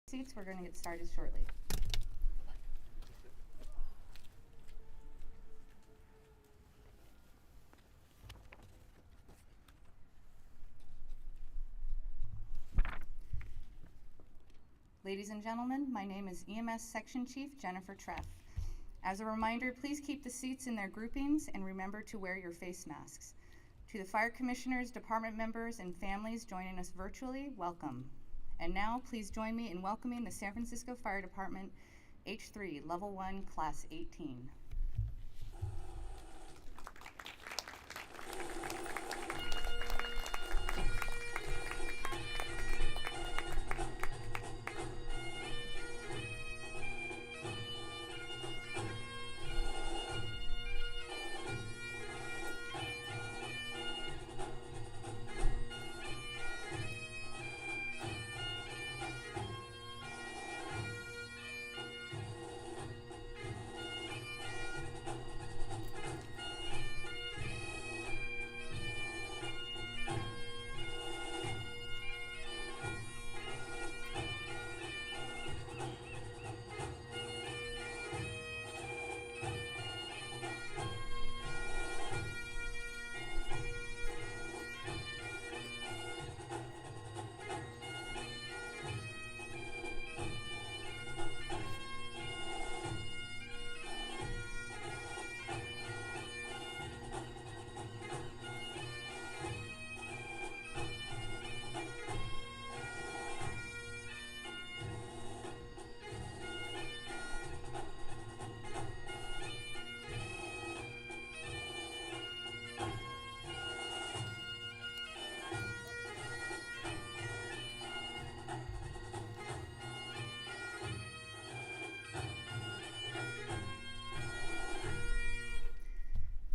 Seats, we're going to get started shortly. Ladies and gentlemen, my name is EMS Section Chief Jennifer Treff. As a reminder, please keep the seats in their groupings and remember to wear your face masks. To the fire commissioners, department members, and families joining us virtually, welcome. And now, please join me in welcoming the San Francisco Fire Department H3L1 Class 18.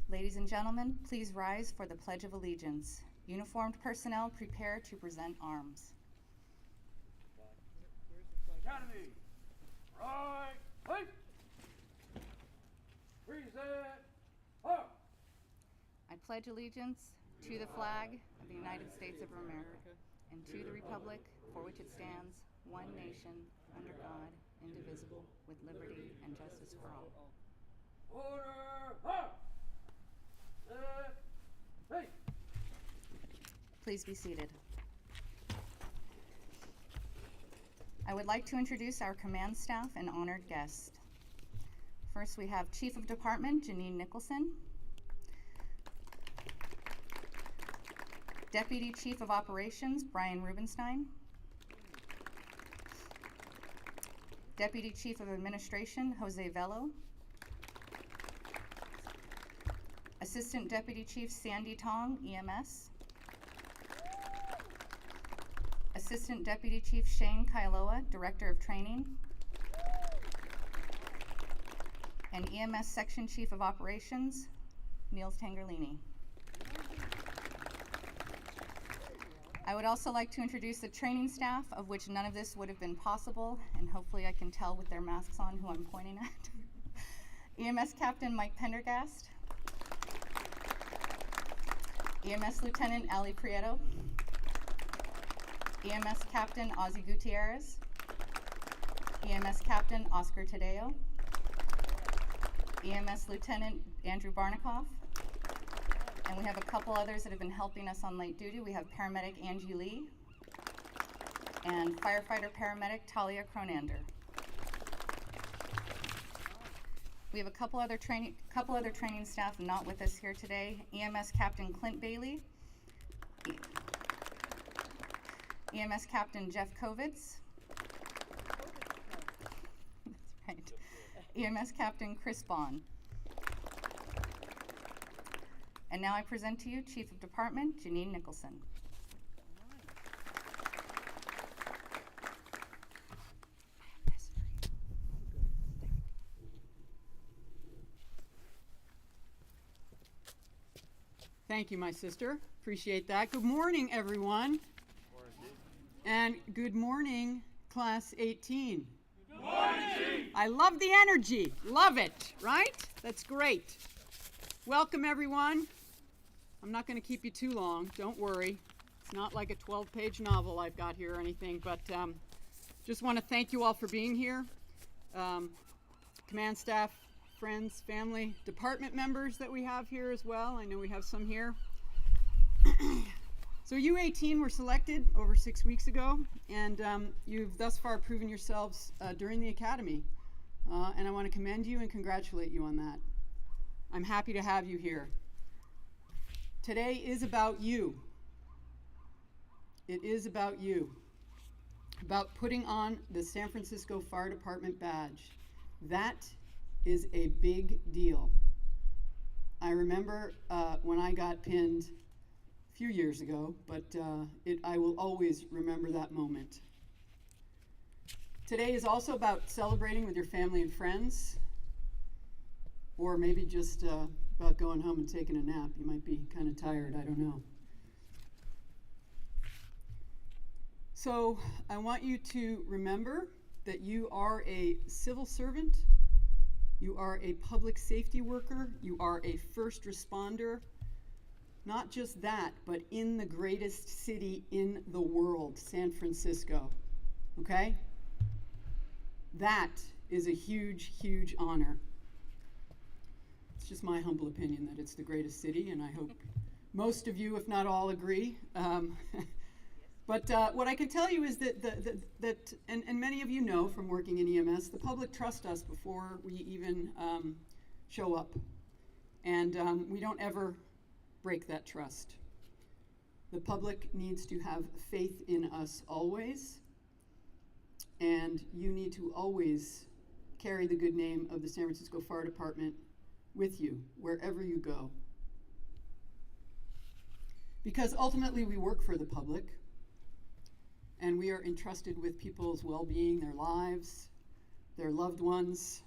Ladies and gentlemen, please rise for the Pledge of Allegiance. Uniformed personnel prepare to present arms. Academy, right, place. Present, up. I pledge allegiance to the flag of the United States of America and to the republic for which it stands, one nation, under God, indivisible, with liberty and justice for all. Order, up. Hey. Please be seated. I would like to introduce our command staff and honored guests. First, we have Chief of Department Janine Nicholson, Deputy Chief of Operations Brian Rubenstein, Deputy Chief of Administration Jose Velo, Assistant Deputy Chief Sandy Tong, EMS, Assistant Deputy Chief Shane Kailoa, Director of Training, and EMS Section Chief of Operations, Niels Tangerlini. I would also like to introduce the training staff, of which none of this would have been possible, and hopefully I can tell with their masks on who I'm pointing at. EMS Captain Mike Pendergast, EMS Lieutenant Ali Prieto, EMS Captain Ozzy Gutierrez, EMS Captain Oscar Tadeo, EMS Lieutenant Andrew Barnikoff, and we have a couple others that have been helping us on late duty. We have paramedic Angie Lee and firefighter paramedic Talia Cronander. We have a couple other training staff not with us here today. EMS Captain Clint Bailey, EMS Captain Jeff Kovitz, that's right, EMS Captain Chris Bond. And now I present to you Chief of Department Janine Nicholson. Thank you, my sister. Appreciate that. Good morning, everyone. And good morning, Class 18. Good morning. I love the energy. Love it, right? That's great. Welcome, everyone. I'm not going to keep you too long. Don't worry. It's not like a 12-page novel I've got here or anything, but Just want to thank you all for being here. Command staff, friends, family, department members that we have here as well. I know we have some here. So you 18 were selected over 6 weeks ago, and you've thus far proven yourselves during the academy. And I want to commend you and congratulate you on that. I'm happy to have you here. Today is about you. It is about you. About putting on the San Francisco Fire Department badge. That is a big deal. I remember when I got pinned a few years ago, but I will always remember that moment. Today is also about celebrating with your family and friends, or maybe just about going home and taking a nap. You might be kind of tired, I don't know. So I want you to remember that you are a civil servant, you are a public safety worker, you are a first responder. Not just that, but in the greatest city in the world, San Francisco. Okay? That is a huge, huge honor. It's just my humble opinion that it's the greatest city, and I hope most of you, if not all, agree. But what I can tell you is that and many of you know from working in EMS, the public trust us before we even show up. And we don't ever break that trust. The public needs to have faith in us always. And you need to always carry the good name of the San Francisco Fire Department with you wherever you go. Because ultimately we work for the public. And we are entrusted with people's well-being, their lives, their loved ones.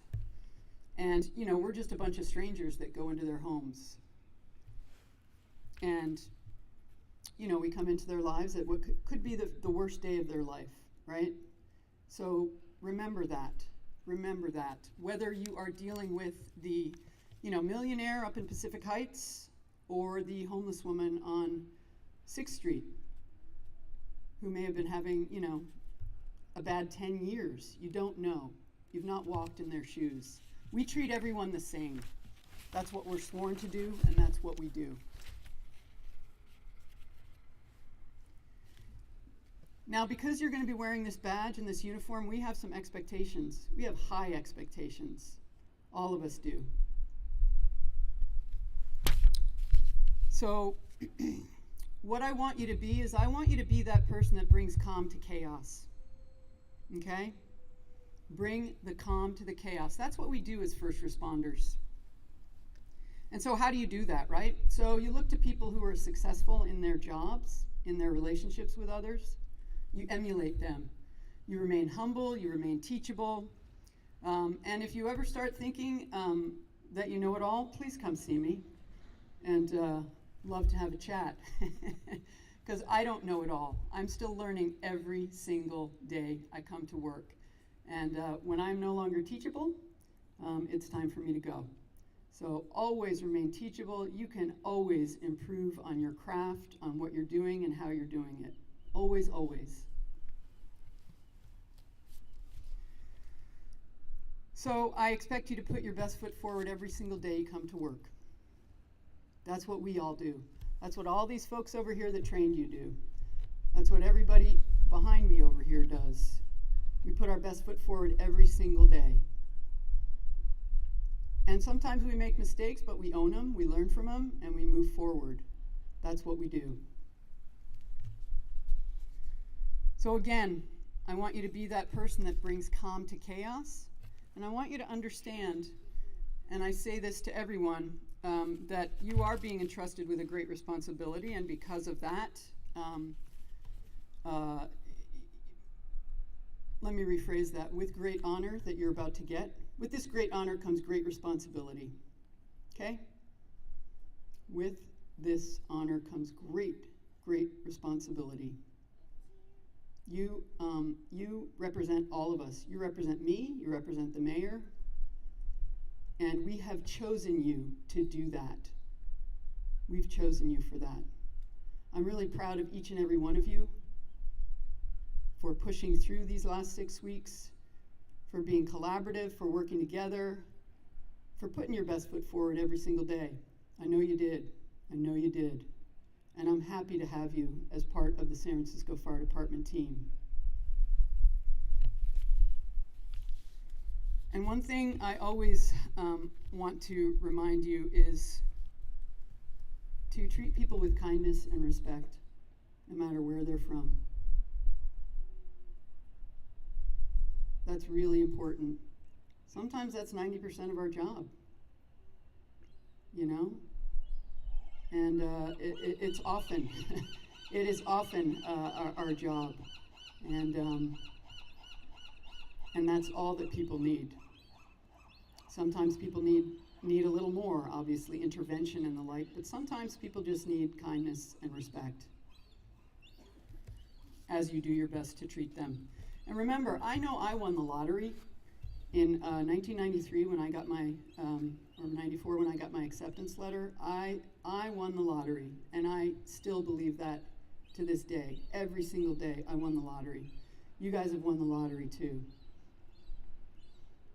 And, you know, we're just a bunch of strangers that go into their homes. And, you know, we come into their lives at what could be the worst day of their life, right? So remember that. Remember that. Whether you are dealing with the, you know, millionaire up in Pacific Heights or the homeless woman on 6th Street, who may have been having, you know, a bad 10 years. You don't know. You've not walked in their shoes. We treat everyone the same. That's what we're sworn to do, and that's what we do. Now, because you're going to be wearing this badge and this uniform, we have some expectations. We have high expectations. All of us do. So, what I want you to be is I want you to be that person that brings calm to chaos. Okay? Bring the calm to the chaos. That's what we do as first responders. And so how do you do that, right? So you look to people who are successful in their jobs, in their relationships with others. You emulate them. You remain humble, you remain teachable. And if you ever start thinking that you know it all, please come see me. And love to have a chat. Because I don't know it all. I'm still learning every single day I come to work. And when I'm no longer teachable, it's time for me to go. So always remain teachable. You can always improve on your craft, on what you're doing and how you're doing it. Always, always. So I expect you to put your best foot forward every single day you come to work. That's what we all do. That's what all these folks over here that trained you do. That's what everybody behind me over here does. We put our best foot forward every single day. And sometimes we make mistakes, but we own them, we learn from them, and we move forward. That's what we do. So again, I want you to be that person that brings calm to chaos. And I want you to understand, and I say this to everyone, that you are being entrusted with a great responsibility, and because of that, let me rephrase that, with great honor that you're about to get, with this great honor comes great responsibility, okay? With this honor comes great, great responsibility. You represent all of us. You represent me, you represent the mayor, and we have chosen you to do that. We've chosen you for that. I'm really proud of each and every one of you. for pushing through these last 6 weeks, for being collaborative, for working together, for putting your best foot forward every single day. I know you did. I know you did. And I'm happy to have you as part of the San Francisco Fire Department team. And one thing I always want to remind you is to treat people with kindness and respect, no matter where they're from. That's really important. Sometimes that's 90% of our job, you know? And it's often, it is often our job. And that's all that people need. Sometimes people need a little more, obviously, intervention and the like, but sometimes people just need kindness and respect as you do your best to treat them. And remember, I know I won the lottery in 1993 when I got my, or 94 when I got my acceptance letter. I won the lottery, and I still believe that to this day. Every single day I won the lottery. You guys have won the lottery too.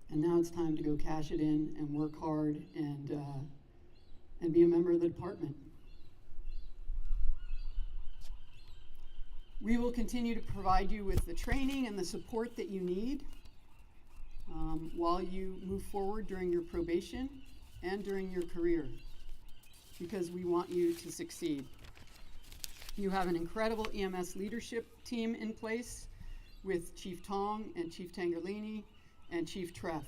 And now it's time to go cash it in and work hard and be a member of the department. We will continue to provide you with the training and the support that you need while you move forward during your probation and during your career, because we want you to succeed. You have an incredible EMS leadership team in place with Chief Tong and Chief Tangerlini and Chief Treff.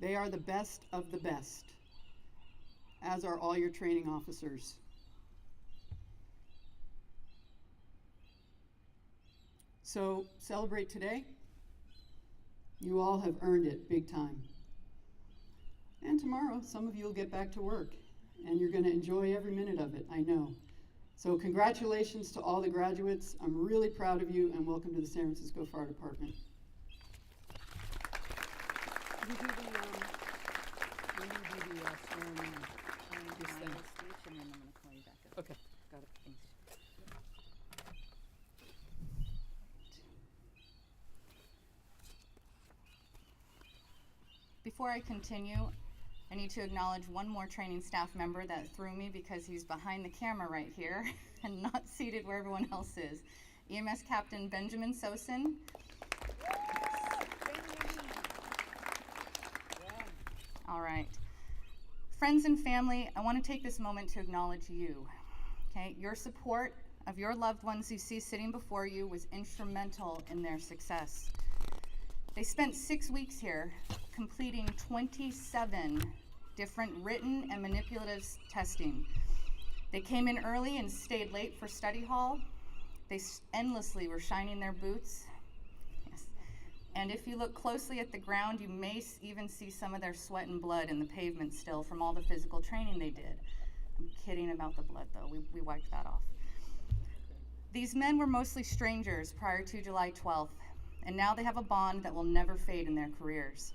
They are the best of the best, as are all your training officers. So celebrate today. You all have earned it big time. And tomorrow, some of you will get back to work, and you're going to enjoy every minute of it, I know. So congratulations to all the graduates. I'm really proud of you, and welcome to the San Francisco Fire Department. Will you do the swearing in? This thing. Speech, and then I'm going to call you back up. Okay. Got it. Thanks. Before I continue, I need to acknowledge one more training staff member that threw me because he's behind the camera right here and not seated where everyone else is. EMS Captain Benjamin Sosin. All right. Friends and family, I want to take this moment to acknowledge you. Okay, your support of your loved ones you see sitting before you was instrumental in their success. They spent 6 weeks here completing 27 different written and manipulative testing. They came in early and stayed late for study hall. They endlessly were shining their boots. Yes. And if you look closely at the ground, you may even see some of their sweat and blood in the pavement still from all the physical training they did. I'm kidding about the blood though, we wiped that off. These men were mostly strangers prior to July 12th, and now they have a bond that will never fade in their careers.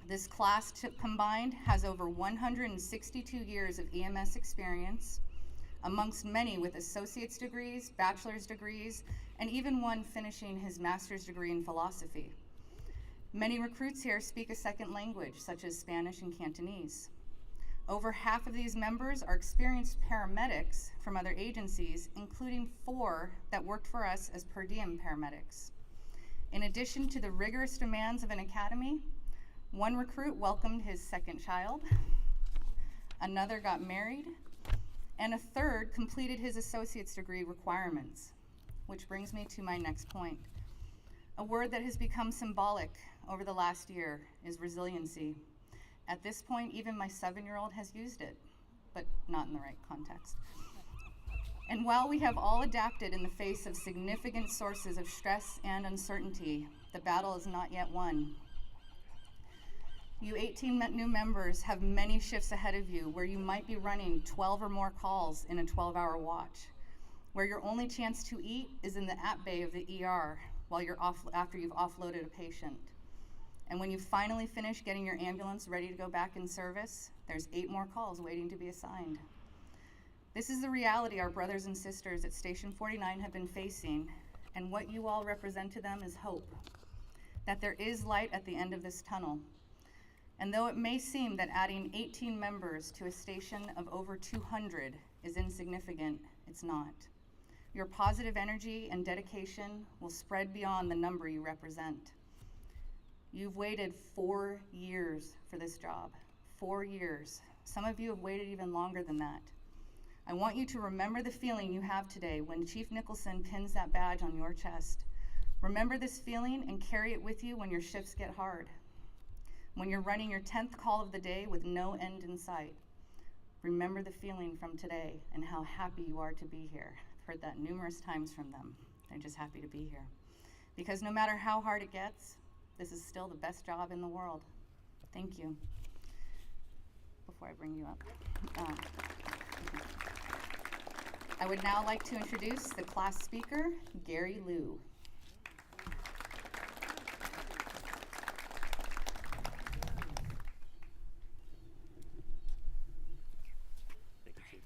This class combined has over 162 years of EMS experience, amongst many with associate's degrees, bachelor's degrees, and even one finishing his master's degree in philosophy. Many recruits here speak a second language, such as Spanish and Cantonese. Over half of these members are experienced paramedics from other agencies, including 4 that worked for us as per diem paramedics. In addition to the rigorous demands of an academy, one recruit welcomed his second child, another got married, and a third completed his associate's degree requirements, which brings me to my next point. A word that has become symbolic over the last year is resiliency. At this point, even my 7-year-old has used it, but not in the right context. And while we have all adapted in the face of significant sources of stress and uncertainty, the battle is not yet won. You 18 new members have many shifts ahead of you where you might be running 12 or more calls in a 12-hour watch, where your only chance to eat is in the app bay of the ER while you're after you've offloaded a patient. And when you finally finish getting your ambulance ready to go back in service, there's 8 more calls waiting to be assigned. This is the reality our brothers and sisters at Station 49 have been facing, and what you all represent to them is hope, that there is light at the end of this tunnel. And though it may seem that adding 18 members to a station of over 200 is insignificant, it's not. Your positive energy and dedication will spread beyond the number you represent. You've waited 4 years for this job, 4 years. Some of you have waited even longer than that. I want you to remember the feeling you have today when Chief Nicholson pins that badge on your chest. Remember this feeling and carry it with you when your shifts get hard. When you're running your 10th call of the day with no end in sight. Remember the feeling from today and how happy you are to be here. I've heard that numerous times from them. They're just happy to be here. Because no matter how hard it gets, this is still the best job in the world. Thank you. Before I bring you up. I would now like to introduce the class speaker, Gary Liu. Thank you, Chief.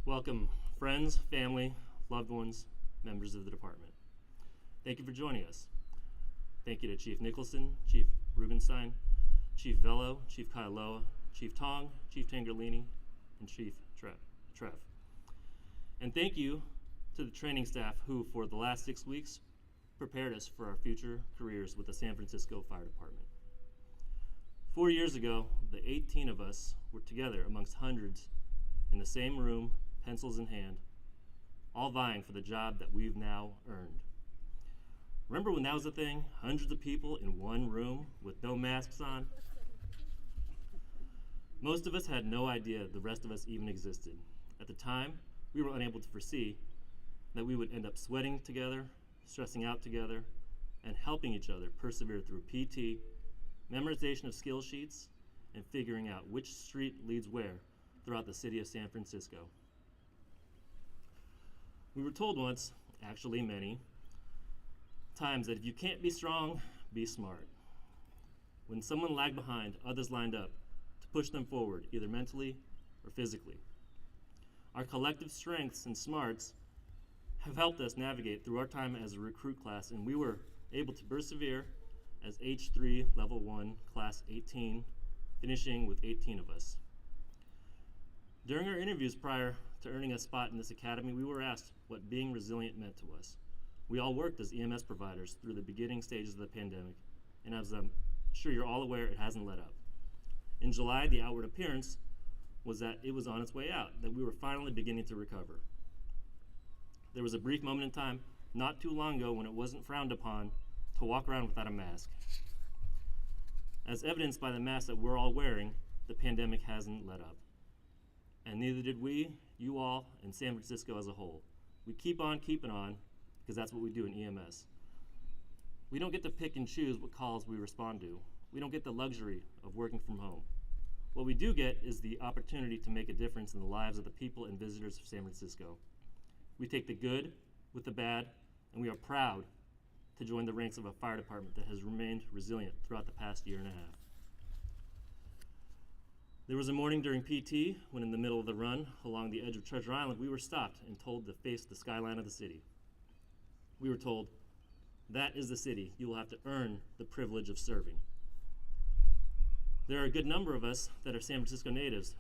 Welcome, friends, family, loved ones, members of the department. Thank you for joining us. Thank you to Chief Nicholson, Chief Rubenstein, Chief Velo, Chief Kailoa, Chief Tong, Chief Tangerlini, and Chief Trev. And thank you to the training staff who, for the last 6 weeks, prepared us for our future careers with the San Francisco Fire Department. 4 years ago, the 18 of us were together amongst hundreds in the same room, pencils in hand, all vying for the job that we've now earned. Remember when that was a thing? Hundreds of people in one room with no masks on? Most of us had no idea the rest of us even existed. At the time, we were unable to foresee that we would end up sweating together, stressing out together, and helping each other persevere through PT, memorization of skill sheets, and figuring out which street leads where throughout the city of San Francisco. We were told once, actually many, times that if you can't be strong, be smart. When someone lagged behind, others lined up to push them forward, either mentally or physically. Our collective strengths and smarts have helped us navigate through our time as a recruit class, and we were able to persevere as H3L1 Class 18, finishing with 18 of us. During our interviews prior to earning a spot in this academy, we were asked what being resilient meant to us. We all worked as EMS providers through the beginning stages of the pandemic, and as I'm sure you're all aware, it hasn't let up. In July, the outward appearance was that it was on its way out, that we were finally beginning to recover. There was a brief moment in time, not too long ago, when it wasn't frowned upon to walk around without a mask. As evidenced by the mask that we're all wearing, the pandemic hasn't let up. And neither did we, you all, and San Francisco as a whole. We keep on keeping on, because that's what we do in EMS. We don't get to pick and choose what calls we respond to. We don't get the luxury of working from home. What we do get is the opportunity to make a difference in the lives of the people and visitors of San Francisco. We take the good with the bad, and we are proud to join the ranks of a fire department that has remained resilient throughout the past year and a half. There was a morning during PT when in the middle of the run along the edge of Treasure Island, we were stopped and told to face the skyline of the city. We were told, that is the city. You will have to earn the privilege of serving. There are a good number of us that are San Francisco natives,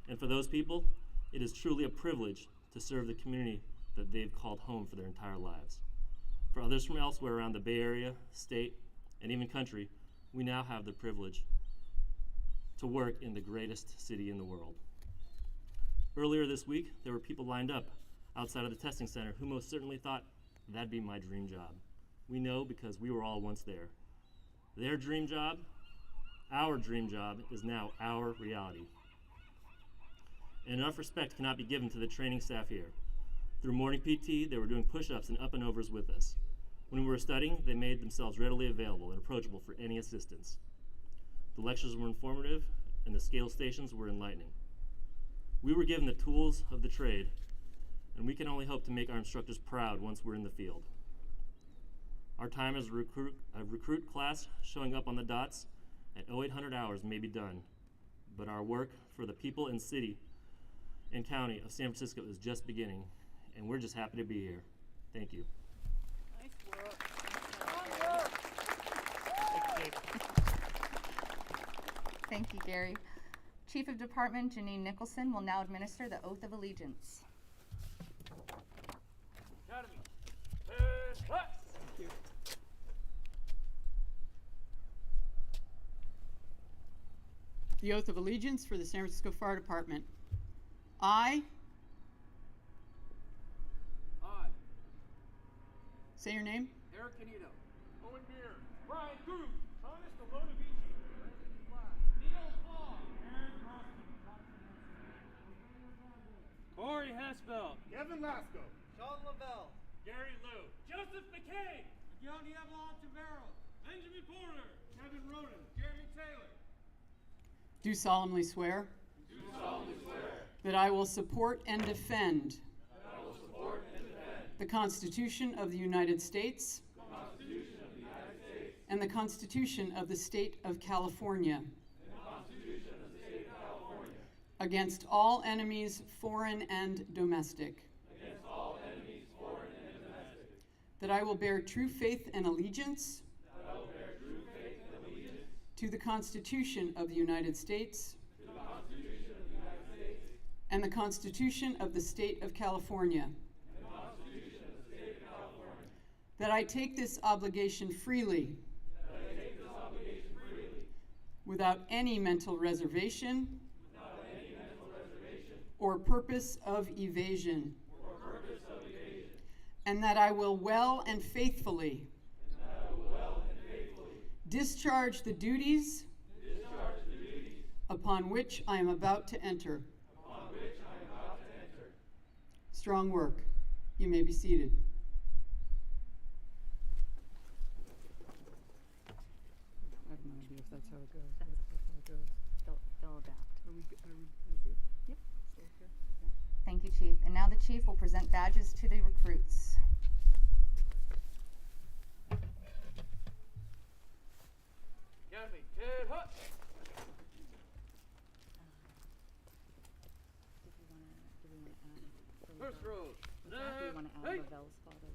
and for those people, it is truly a privilege to serve the community that they've called home for their entire lives. For others from elsewhere around the Bay Area, state, and even country, we now have the privilege to work in the greatest city in the world. Earlier this week, there were people lined up outside of the testing center who most certainly thought, that'd be my dream job. We know because we were all once there. Their dream job, our dream job, is now our reality. And enough respect cannot be given to the training staff here. Through morning PT, they were doing push-ups and up and overs with us. When we were studying, they made themselves readily available and approachable for any assistance. The lectures were informative, and the scale stations were enlightening. We were given the tools of the trade, and we can only hope to make our instructors proud once we're in the field. Our time as a recruit class showing up on the dots at 0800 hours may be done, but our work for the people and city and county of San Francisco is just beginning, and we're just happy to be here. Thank you. Nice work. Thank you, Gary. Chief of Department Janine Nicholson will now administer the Oath of Allegiance. Academy. Head class. The oath of allegiance for the San Francisco Fire Department. I say your name. Eric Canito. Owen Beer, Brian Cruz, Thomas Delodovici, Neil Paul, Aaron Roskin, Corey Haspel. Kevin Lasco, Sean Lavelle. Gary Liu, Joseph McKay. Miguel Diablo Tavero, Benjamin Porter, Kevin Roden, Jeremy Taylor. Do solemnly swear. Do solemnly swear That I will support and defend. that I will support and defend The Constitution of the United States. the Constitution of the United States And the Constitution of the State of California. and the Constitution of the State of California Against all enemies, foreign and domestic. against all enemies, foreign and domestic. That I will bear true faith and allegiance. That I will bear true faith and allegiance To the Constitution of the United States. to the Constitution of the United States And the Constitution of the State of California. and the Constitution of the State of California. That I take this obligation freely. That I take this obligation freely Without any mental reservation. without any mental reservation Or purpose of evasion. or purpose of evasion. And that I will well and faithfully And that I will well and faithfully discharge the duties discharge the duties upon which I am about to enter. upon which I am about to enter. Strong work. You may be seated. I have no idea if that's how it goes. That's how it goes. They'll adapt. Are we good? Yep. Still okay? Okay. Thank you, Chief. And now the Chief will present badges to the recruits. Academy. Head hut. Do we want to add? for First Lavelle? row. Do we want to add Hey. Lavelle's father?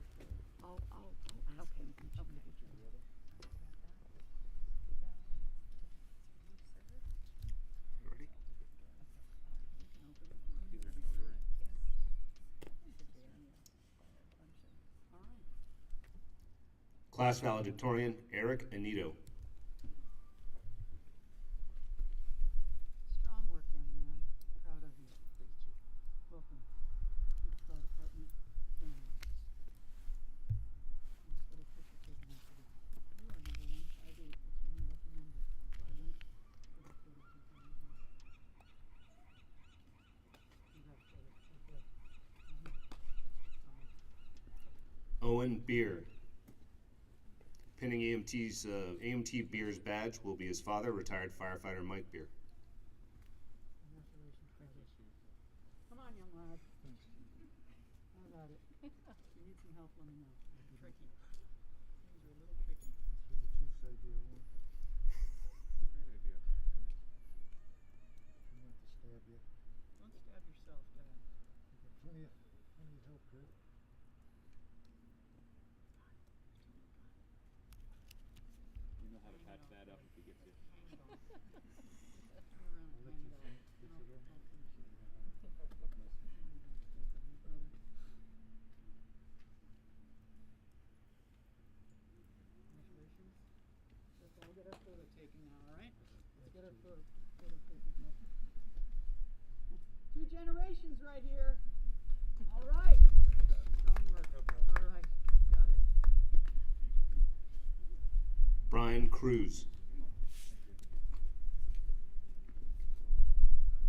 Okay. Class valedictorian, Eric Anito. Strong work, young man. Proud of you. Welcome to the fire department family. Nice little picture taken after you. You are number 158. That's your new lucky number. All right? Good luck, good luck, good luck, good luck. Congratulations. Okay. Owen Beer. Pinning AMT Beer's badge will be his father, retired firefighter Mike Beer. Congratulations, brother. Come on, young lad. How about it? If you need some help, let me know. Tricky. Things are a little tricky. That's what the chief's idea was. It's a great idea. Try not to stab you. Don't stab yourself, Dad. You got plenty of help, Kurt. We know how to patch that up if he gets you. Turn around and I'll let hand you it finish. out. Get I'll- you there. I'll finish it. Brother. Congratulations. Okay, we'll get our photo taken now, all right? Let's get our photo taken now. 2 generations right here. All right. Strong work. All right. Got it. Brian Cruz.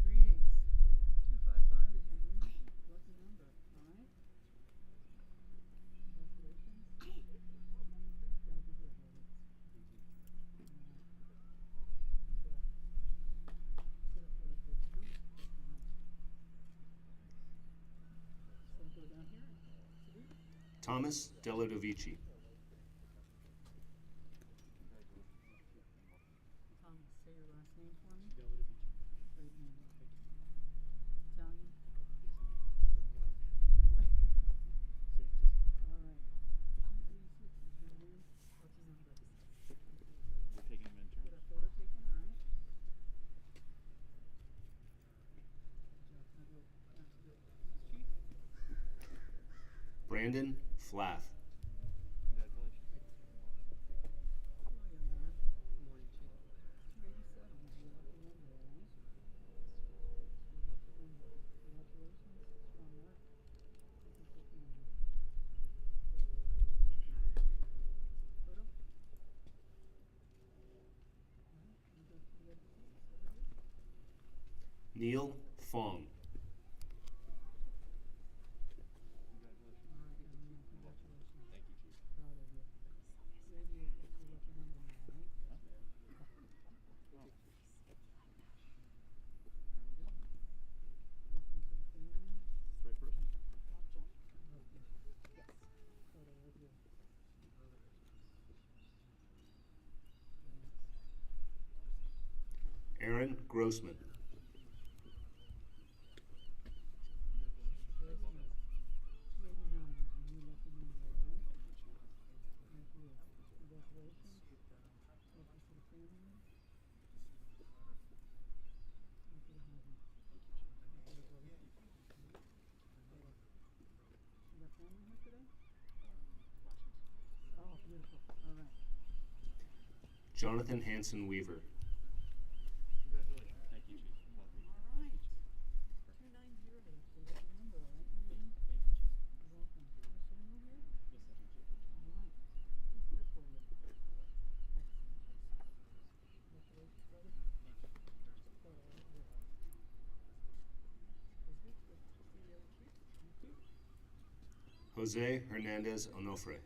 Greetings. 255 is your new lucky number, all right? Congratulations. Glad you're here, brother. Okay. Get a photo taken, huh? So go down here. Salute. Thomas Delodovici. Thomas, say your last name for me. Brandon Flath. Neil Fong. Aaron Grossman. Jonathan Hanson Weaver. Jose Hernandez Onofre.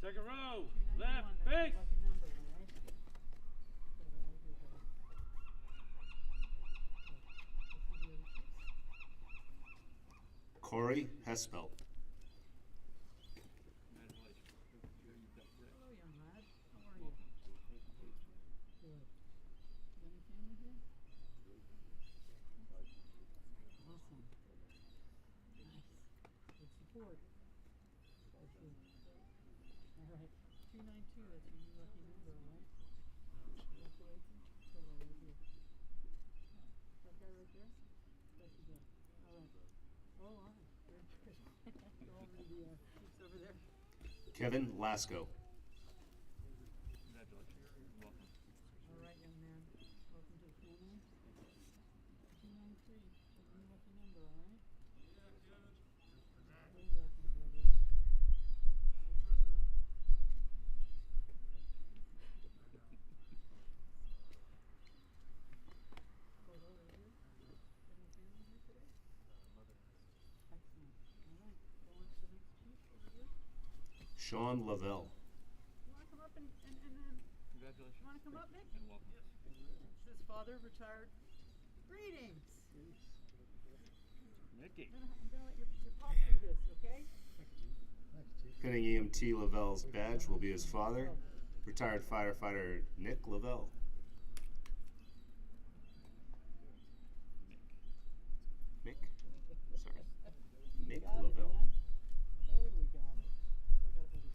Second row, left, face. Corey Hespelt. Kevin Lasco. Sean Lavelle. You want to come up and Congratulations. you want to come up, Nick? And welcome. It's his father, retired. Greetings. Mickey. I'm gonna let your pop do this, okay? Thanks, Chief. Pinning EMT Lavelle's badge will be his father, retired firefighter Nick Lavelle. Mick? Sorry. Nick Got it, Lavelle. man. Totally got it. Still got it for the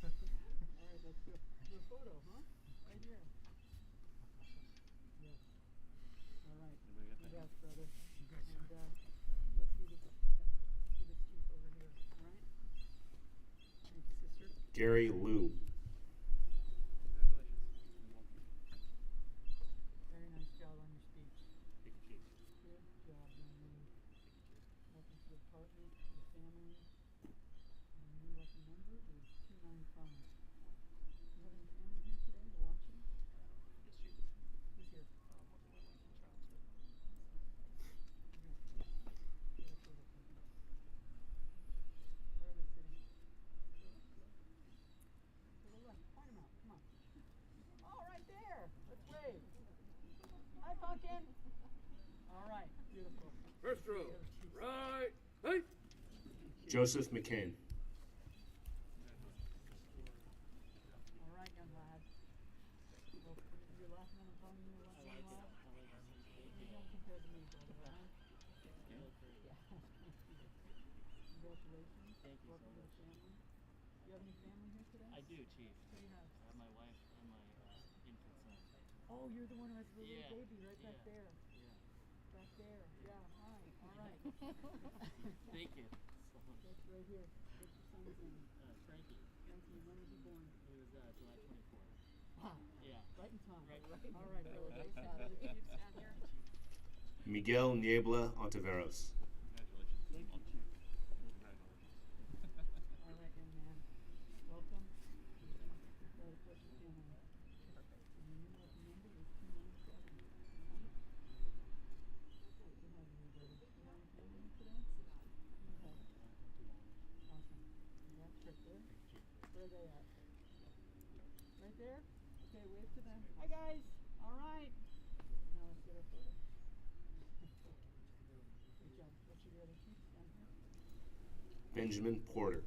All right, let's do a photo, huh? Right here. Yes. All right. Anybody got that? Congrats, brother. And let's see this chief over here. All right. Thank you, sister. Gary Liu. Congratulations. And welcome. Very nice job on your speech. Thank you, Chief. Good job, young man. Welcome to the department, to the family. And your new lucky number is 295. You have any family here today or watching? Yes, Chief. Who's here? Most of my wife and child. Get up here real quick. Where are they sitting? To the left. Point them out. Come on. Oh, right there. Let's wave. Hi, Pumpkin. All right. Beautiful. First row, right, hey. Joseph McCain. All right, young lad. Well, you're laughing when I'm telling you you're laughing loud? You don't compare to me, brother, all right? Yeah. you have any family here today? I do, Chief. Who do you have? I have my wife and my infant son. Oh, you're the one who has the little Yeah, baby right back yeah. there. Yeah. Back there. Yeah, hi. All right. Thank you. That's right here. What's your son's name? Frankie. Frankie, when was he born? He was July 24th. Wow. Yeah. Right in time. Right. All right, brother. Thanks, Adam. Chief's down here. Miguel Niebla Ontiveros. Congratulations. Thank you, Chief. Congratulations. All right, young man. Welcome. Very pleasure to have you. Perfect. And your new lucky number is 297. All right? Great to have you here, brother. You have any family today? You have. Awesome. Congrats right there. Where are they at? Right there? Okay, wave to them. Hi, guys. All right. Now let's get our photo. Good job. What's your other chiefs down here? Benjamin Porter.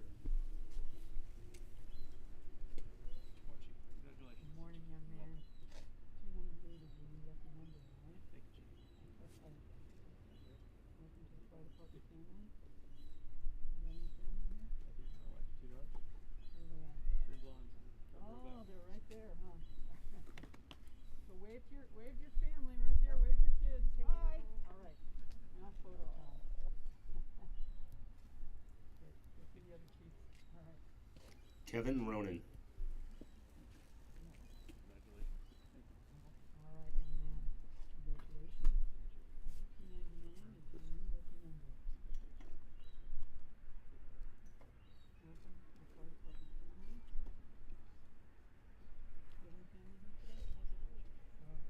More, Chief. Congratulations. Good morning, young man. 293 is your new lucky number, all right? Thank you, Chief. Okay. Welcome to the fire department family. You got any family here? I do. My wife, 2 dogs, Where are they at? 3 blondes. Oh, they're right there, huh? So wave to your family right there. Wave to your kids. Hi. All right. Now photo time. Great. Let's see the other chiefs. All right. Kevin Ronan. Congratulations. Thank you. All right, young man. Congratulations. 299 is your new lucky number. Welcome to the fire department family. You have any family here today? All right.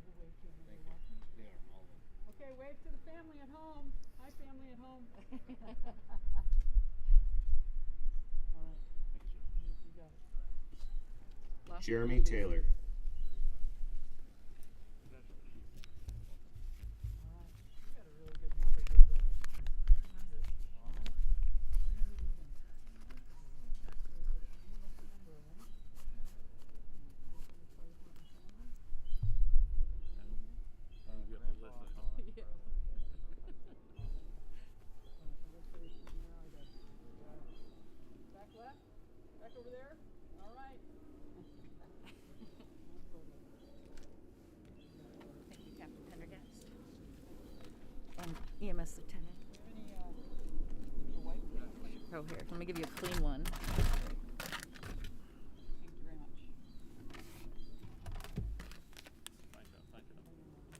We'll wave to them when they're watching. They are all of them. Okay, wave to the family at home. Hi, family at home. All right, Thank you, Chief. you got it. Jeremy Taylor. Congratulations. All right, you got a really good number here, brother. What is it? All right. 311. That's your new lucky number, all right? Welcome to the fire department family. You have to list it. Yeah. All right, so let's say it's now I got back left, back over there. All right. One photo. Thank you, Captain Pendergast. And EMS Lieutenant. Do you have any white papers? Oh, here, let me give you a clean one. Thank you very much. Fine job. Thank you. Thanks.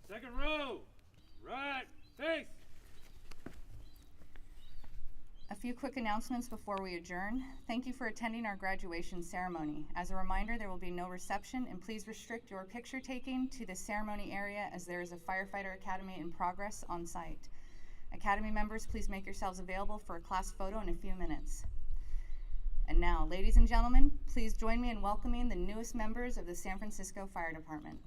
Second row. Right. Face. A few quick announcements before we adjourn. Thank you for attending our graduation ceremony. As a reminder, there will be no reception, and please restrict your picture taking to the ceremony area as there is a firefighter academy in progress on site. Academy members, please make yourselves available for a class photo in a few minutes. And now, ladies and gentlemen, please join me in welcoming the newest members of the San Francisco Fire Department.